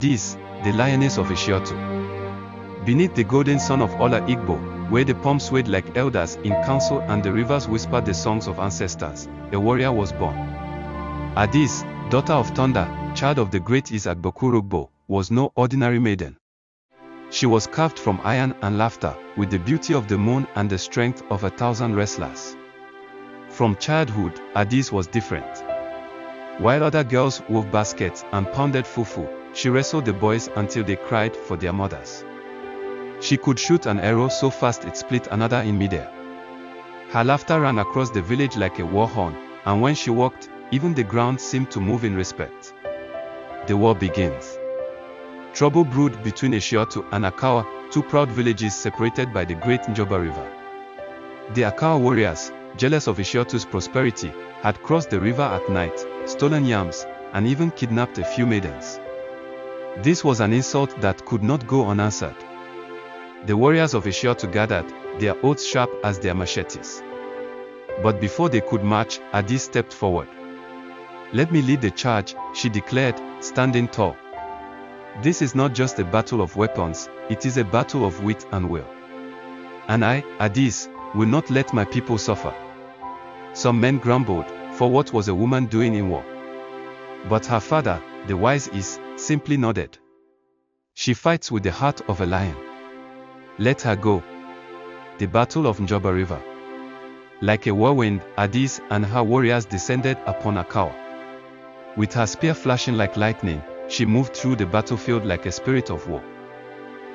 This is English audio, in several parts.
Adaeze, the lioness of Ishiotu. Beneath the golden sun of Ola Igbo, where the palms swayed like elders in council and the rivers whispered the songs of ancestors, a warrior was born. Adaeze, daughter of thunder, child of the great Isagbokurugbo, was no ordinary maiden. She was carved from iron and laughter, with the beauty of the moon and the strength of 1,000 wrestlers. From childhood, Adaeze was different. While other girls wove baskets and pounded fufu, she wrestled the boys until they cried for their mothers. She could shoot an arrow so fast it split another in midair. Her laughter ran across the village like a war horn, and when she walked, even the ground seemed to move in respect. The war begins. Trouble brewed between Ishiotu and Akawa, two proud villages separated by the great Njoba River. The Akawa warriors, jealous of Ishiotu's prosperity, had crossed the river at night, stolen yams, and even kidnapped a few maidens. This was an insult that could not go unanswered. The warriors of Ishiotu gathered, their oaths sharp as their machetes. But before they could march, Adaeze stepped forward. "Let me lead the charge," she declared, standing tall. "This is not just a battle of weapons, it is a battle of wit and will. And I, Adaeze, will not let my people suffer." Some men grumbled, for what was a woman doing in war? But her father, the wise Is, simply nodded. "She fights with the heart of a lion. Let her go." The Battle of Njoba River. Like a whirlwind, Adaeze and her warriors descended upon Akawa. With her spear flashing like lightning, she moved through the battlefield like a spirit of war.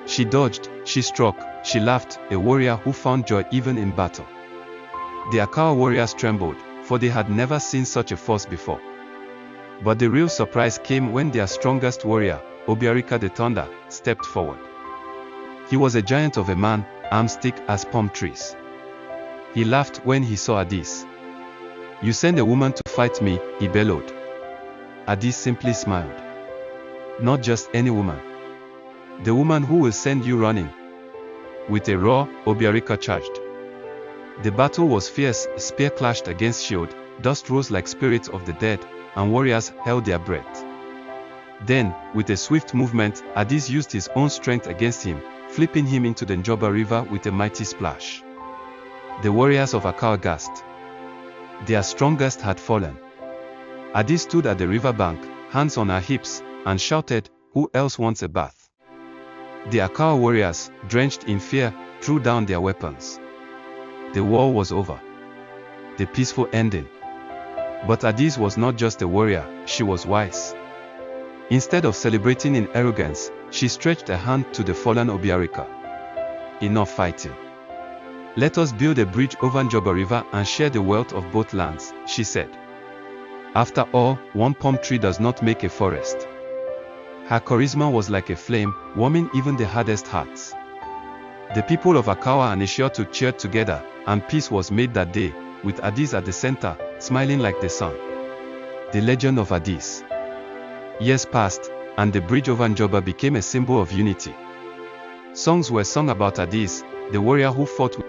She dodged, she struck, she laughed, a warrior who found joy even in battle. The Akawa warriors trembled, for they had never seen such a force before. But the real surprise came when their strongest warrior, Obiarika the Thunder, stepped forward. He was a giant of a man, arms thick as palm trees. He laughed when he saw Adaeze. "You send a woman to fight me," he bellowed. Adaeze simply smiled. "Not just any woman. The woman who will send you running." With a roar, Obiarika charged. The battle was fierce, spear clashed against shield, dust rose like spirits of the dead, and warriors held their breath. Then, with a swift movement, Adaeze used his own strength against him, flipping him into the Njoba River with a mighty splash. The warriors of Akawa gasped. Their strongest had fallen. Adaeze stood at the riverbank, hands on her hips, and shouted, "Who else wants a bath?" The Akawa warriors, drenched in fear, threw down their weapons. The war was over. The peaceful ending. But Adaeze was not just a warrior, she was wise. Instead of celebrating in arrogance, she stretched a hand to the fallen Obiarika. "Enough fighting. Let us build a bridge over Njoba River and share the wealth of both lands," she said. After all, one palm tree does not make a forest. Her charisma was like a flame, warming even the hardest hearts. The people of Akawa and Ishiotu cheered together, and peace was made that day, with Adaeze at the center, smiling like the sun. The legend of Adaeze. Years passed, and the bridge over Njoba became a symbol of unity. Songs were sung about Adaeze, the warrior who fought with